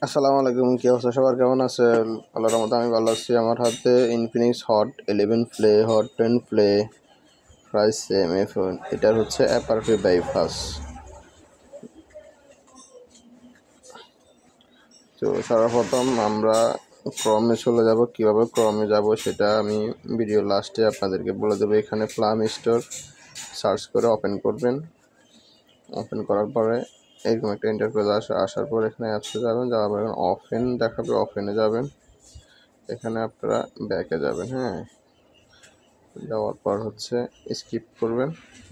আসসালামু আলাইকুম, কি অবস্থা সবার, কেমন আছে? আল্লাহর রহমতে আমি ভালো আছি। আমার হাতে Infinix hot 11 play, hot 10 play, price same phone. এটার হচ্ছে অ্যাপারচুর বাইপাস। তো সর্বপ্রথম আমরা ক্রমে চলে যাব। কিভাবে ক্রমে যাব সেটা আমি ভিডিও লাস্টে আপনাদেরকে বলে দেবো। এখানে প্লাম স্টোর সার্চ করে ওপেন করবেন। ওপেন করার পরে এরকম একটা ইন্টারফেস আসার পর এখানে অ্যাপসে যাবেন। যাওয়ার পর ওপেন দেখাবে, ওপেনে যাবেন। এখানে আপনারা ব্যাকে যাবেন। যাওয়ার পর হচ্ছে স্কিপ করবেন।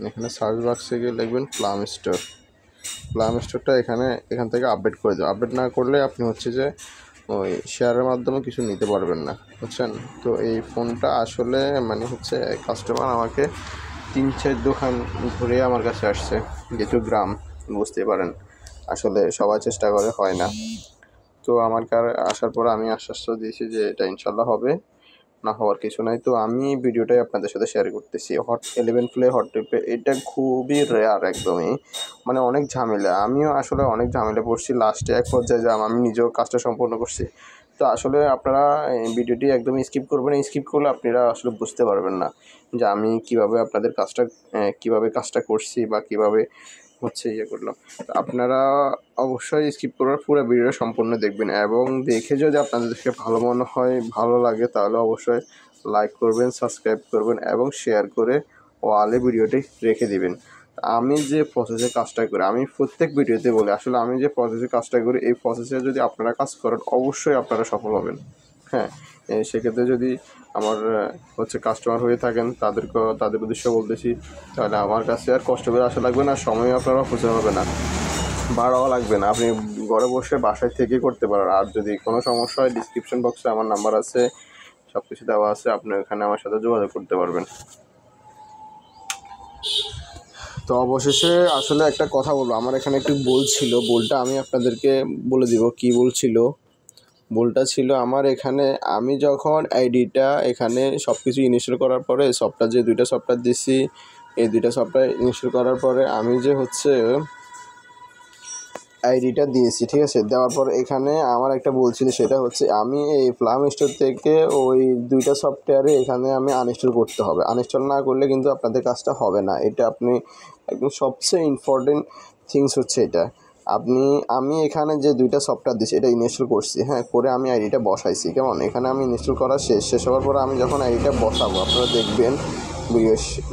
এখানে সার্চ বক্সে গিয়ে লিখবেন প্লাম স্টোর। প্লাম স্টোরটা এখান থেকে আপডেট করে দেবেন। আপডেট না করলে আপনি হচ্ছে যে ওই শেয়ারের মাধ্যমে কিছু নিতে পারবেন না, বুঝছেন? তো এই ফোনটা আসলে হচ্ছে কাস্টমার আমাকে 3-4 দোকান ঘুরে আমার কাছে আসছে, যেহেতু গ্রাম, বুঝতে পারেন। আসলে সবাই চেষ্টা করে, হয় না। তো আমার আসার পর আমি আশ্বাস দিয়েছি যে এটা ইনশাল্লাহ হবে, না হওয়ার কিছু নাই। তো আমি ভিডিওটাই আপনাদের সাথে শেয়ার করতেছি। হট 11 প্লে, হট 10 প্লে, এটা খুবই রেয়ার একদমই, অনেক ঝামেলা। আমিও আসলে অনেক ঝামেলা পড়ছি। লাস্টে এক পর্যায়ে আমি নিজেও কাজটা সম্পূর্ণ করছি। তো আসলে আপনারা এই ভিডিওটি একদমই স্কিপ করবেন। স্কিপ করলে আপনারা আসলে বুঝতে পারবেন না যে আমি কিভাবে আপনাদের কাজটা করছি বা কিভাবে হচ্ছে করলাম। তো আপনারা অবশ্যই স্কিপ করার পুরো ভিডিও সম্পূর্ণ দেখবেন, এবং দেখে যদি আপনাদেরকে ভালো মনে হয়, ভালো লাগে, তাহলে অবশ্যই লাইক করবেন, সাবস্ক্রাইব করবেন এবং শেয়ার করে ওয়ালে ভিডিওটি রেখে দিবেন। আমি যে প্রসেসে কাজটা করি, আমি প্রত্যেক ভিডিওতে বলি, আসলে আমি যে প্রসেসে কাজটা করি, এই প্রসেসে যদি আপনারা কাজ করেন অবশ্যই আপনারা সফল হবেন। সেক্ষেত্রে যদি আমার হচ্ছে কাস্টমার হয়ে থাকেন, তাদের উদ্দেশ্যে বলতেছি, তাহলে আমার কাছে আর কষ্ট করে আসা লাগবে না, সময় আপনার অপচয় হবে না, ভাড়াও লাগবে না। আপনি ঘরে বসে বাসায় থেকে করতে পারেন। আর যদি কোনো সমস্যা হয়, ডিসক্রিপশন বক্সে আমার নাম্বার আছে, সব কিছু দেওয়া আছে, আপনি ওখানে আমার সাথে যোগাযোগ করতে পারবেন। তো অবশেষে আসলে একটা কথা বলবো, আমার এখানে একটু ভুল ছিল। ভুলটা আমি আপনাদেরকে বলে দিব কি ভুল ছিল। ভুলটা ছিল আমার এখানে, আমি যখন আইডিটা এখানে সব কিছু ইনস্টল করার পরে, সফটওয়্যার যে 2টা সফটওয়্যার দিছি, এই 2টা সফটওয়্যার ইনস্টল করার পরে আমি যে হচ্ছে আইডিটা দিয়েছি, ঠিক আছে? দেওয়ার পর এখানে আমার একটা ভুল ছিল, সেটা হচ্ছে আমি এই প্লাম স্টোর থেকে ওই 2টা সফটওয়্যারে এখানে আমি আনইনস্টল করতে হবে। আনইনস্টল না করলে কিন্তু আপনাদের কাজটা হবে না। এটা আপনি একদম সবচেয়ে ইম্পর্টেন্ট থিংস হচ্ছে এটা। আমি এখানে যে 2টা সফটওয়্যার দিচ্ছি, এটা ইনস্টল করছি, করে আমি আইডিটা বসাইছি, কেমন? এখানে আমি ইনস্টল করা শেষ হওয়ার পরে আমি যখন আইডিটা বসাবো, আপনারা দেখবেন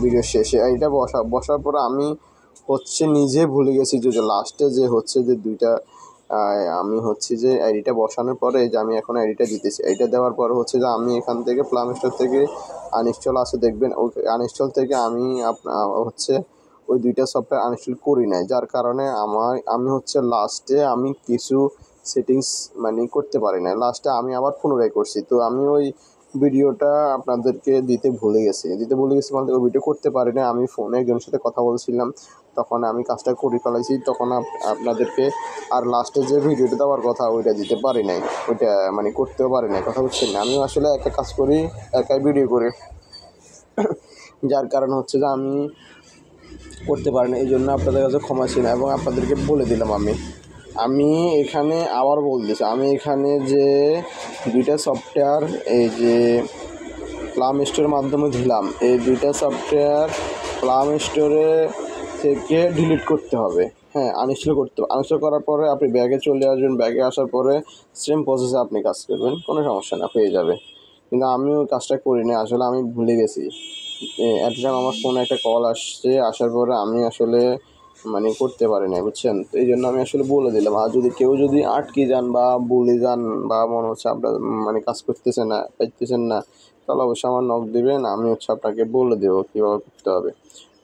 ভিডিও শেষে আইডিটা বসার পরে আমি হচ্ছে নিজে ভুলে গেছি যে লাস্টে যে হচ্ছে যে 2টা আমি হচ্ছে যে আইডিটা বসানোর পরে যে আমি এখন আইডিটা দিতেছি, আইডিটা দেওয়ার পর হচ্ছে যে আমি এখান থেকে প্লাম স্টোর থেকে আনইনস্টল আছে, দেখবেন ওই আনইনস্টল থেকে আমি হচ্ছে ওই 2টা সফটওয়্যার আনইনস্টল করি নাই, যার কারণে আমি হচ্ছে লাস্টে আমি কিছু সেটিংস করতে পারি না। লাস্টে আমি আবার পুনরায় করছি। তো আমি ওই ভিডিওটা আপনাদেরকে দিতে ভুলে গেছি বলতে ওই ভিডিও করতে পারি না। আমি ফোনে একজনের সাথে কথা বলছিলাম, তখন আমি কাজটা করে ফেলাইছি, তখন আপনাদেরকে আর লাস্টে যে ভিডিওটা দেওয়ার কথা ওইটা দিতে পারি নাই, ওইটা করতেও পারি নাই। কথা বুঝছেন না? আমিও আসলে একা কাজ করি, একাই ভিডিও করি, যার কারণ হচ্ছে যে আমি করতে পারি না। এই জন্য আপনাদের কাছে ক্ষমা ছিল এবং আপনাদেরকে বলে দিলাম। আমি এখানে আবার বলতেছি, আমি এখানে যে 2টা সফটওয়্যার এই যে প্লাম স্টোরের মাধ্যমে দিলাম, এই 2টা সফটওয়্যার প্লাম স্টোরে থেকে ডিলিট করতে হবে। আনইনস্টল করতে হবে। আনইনস্টল করার পরে আপনি ব্যাগে চলে আসবেন। ব্যাগে আসার পরে সেম প্রসেসে আপনি কাজ করবেন, কোনো সমস্যা না, হয়ে যাবে। কিন্তু আমি ওই কাজটা করিনি, আসলে আমি ভুলে গেছি। অ্যাট টাইম আমার ফোনে একটা কল আসছে, আসার পরে আমি আসলে করতে পারি না, বুঝছেন? তো এই জন্য আমি আসলে বলে দিলাম। আর যদি কেউ আটকে যান বা ভুলে যান বা মনে হচ্ছে আপনার কাজ করতেছেন না, তাহলে অবশ্যই আমার নক দিবেন, আমি হচ্ছে আপনাকে বলে দেবো কীভাবে করতে হবে।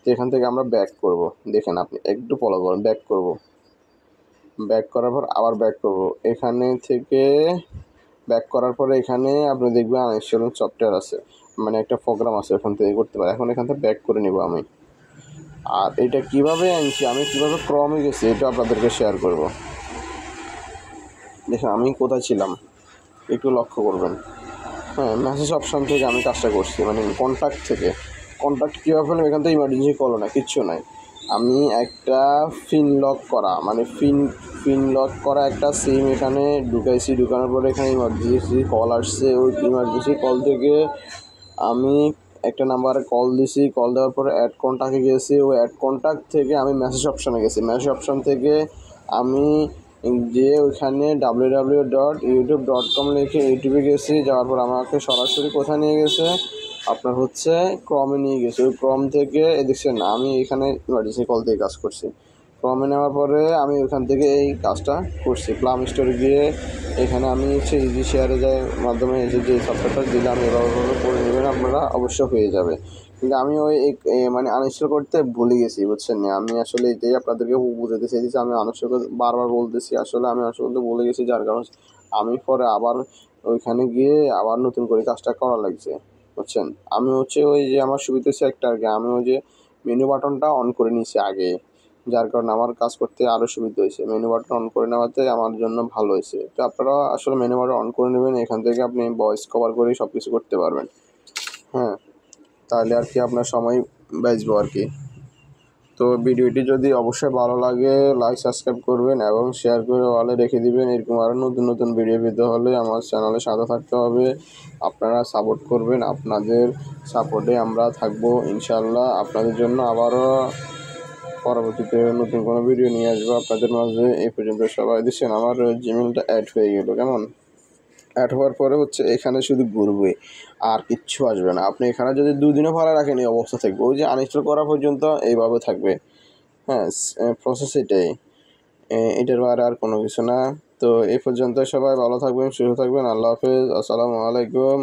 তো এখান থেকে আমরা ব্যাক করব। দেখেন, আপনি একটু ফলো করুন। ব্যাক করার পর আবার ব্যাক করব। এখানে থেকে ব্যাক করার পরে এখানে আপনি দেখবেন আনইনস্টল সফটওয়্যার আছে, একটা প্রোগ্রাম আছে, ওখান থেকে করতে পারে। এখন এখান থেকে ব্যাক করে নেব আমি। আর এটা কিভাবে আনছি, আমি কিভাবে ক্রমে গেছি, এটা আপনাদেরকে শেয়ার করব। দেখেন আমি কোথায় ছিলাম, একটু লক্ষ্য করবেন। মেসেজ অপশন থেকে আমি কাজটা করছি, কন্ট্যাক্ট থেকে। কন্ট্যাক্ট কীভাবে পেলাম? এখান থেকে ইমার্জেন্সি কলও না, কিচ্ছু নাই। আমি একটা পিন লক করা মানে পিন লক করা একটা সিম এখানে ঢুকাইছি। ঢুকানোর পরে এখানে ইমার্জেন্সি কল আসছে। ওই ইমার্জেন্সি কল থেকে আমি একটা নাম্বারে কল দিছি। কল দেওয়ার পরে অ্যাড কন্ট্যাক্টে গেছি। ওই অ্যাড কন্ট্যাক্ট থেকে আমি মেসেজ অপশানে গেছি। মেসেজ অপশান থেকে আমি যে ওইখানে www.youtube.com লিখে ইউটিউবে গেছি। যাওয়ার পর আমাকে সরাসরি কোথায় নিয়ে গেছে, আপনার হচ্ছে ক্রমে নিয়ে গেছে। ওই ক্রম থেকে দেখছেন আমি এখানে ইমার্জেন্সি কল থেকে কাজ করছি। ক্রমে নেওয়ার পরে আমি ওইখান থেকে এই কাজটা করছি। প্লাম স্টোরে গিয়ে এখানে আমি হচ্ছে ইজি শেয়ারে যাই মাধ্যমে এসে যে সফটওয়্যারটা দিলে আমি এভাবে করে নেবেন, আপনারা অবশ্য হয়ে যাবে। কিন্তু আমি ওই মানে আনইনস্টল করতে ভুলে গেছি, বুঝছেন না। আমি আসলে এটাই আপনাদেরকে বুঝাতে চাইছি। আমি আনইনস্টল করতে বারবার বলতেছি, আসলে আমি আনইনস্টল করতে ভুলে গেছি, যার কারণে আমি পরে আবার ওইখানে গিয়ে আবার নতুন করে কাজটা করা লাগছে, বুঝছেন। আমি হচ্ছে ওই যে আমার সুবিধা হচ্ছে একটা আগে আমি ওই যে মেনু বাটনটা অন করে নিয়েছি আগে, যার কারণে আমার কাজ করতে আরও সুবিধা হয়েছে। মেনু বাটন অন করে নেওয়াতে আমার জন্য ভালো হয়েছে। তো আপনারা আসলে মেনু বাটন অন করে নেবেন, এখান থেকে আপনি ভয়েস কভার করেই সব কিছু করতে পারবেন। হ্যাঁ, তাহলে আর কি আপনার সময় বাঁচবো আর কি। তো ভিডিওটি যদি অবশ্যই ভালো লাগে লাইক সাবস্ক্রাইব করবেন এবং শেয়ার করে ওয়ালে রেখে দিবেন। এরকম আরও নতুন নতুন ভিডিও পেতে হলে আমার চ্যানেলের সাথে থাকতে হবে। আপনারা সাপোর্ট করবেন, আপনাদের সাপোর্টে আমরা থাকবো ইনশাল্লাহ। আপনাদের জন্য আবারও পরবর্তীতে নতুন কোনো ভিডিও নিয়ে আসবো আপনাদের মাঝে। এই পর্যন্ত সবাই দিচ্ছেন। আমার জিমেলটা অ্যাড হয়ে গেল, কেমন? অ্যাড হওয়ার পরে হচ্ছে এখানে শুধু ঘুরবে আর কিচ্ছু আসবে না। আপনি এখানে যদি দুদিনও ভালো রাখেন এই অবস্থা থাকবে, ওই যে আনইনস্টল করা পর্যন্ত এইভাবে থাকবে। হ্যাঁ, প্রসেস এটাই, এটার বাইরে আর কোনো কিছু না। তো এই পর্যন্ত সবাই ভালো থাকবেন, সুস্থ থাকবেন। আল্লাহ হাফেজ, আসসালামু আলাইকুম।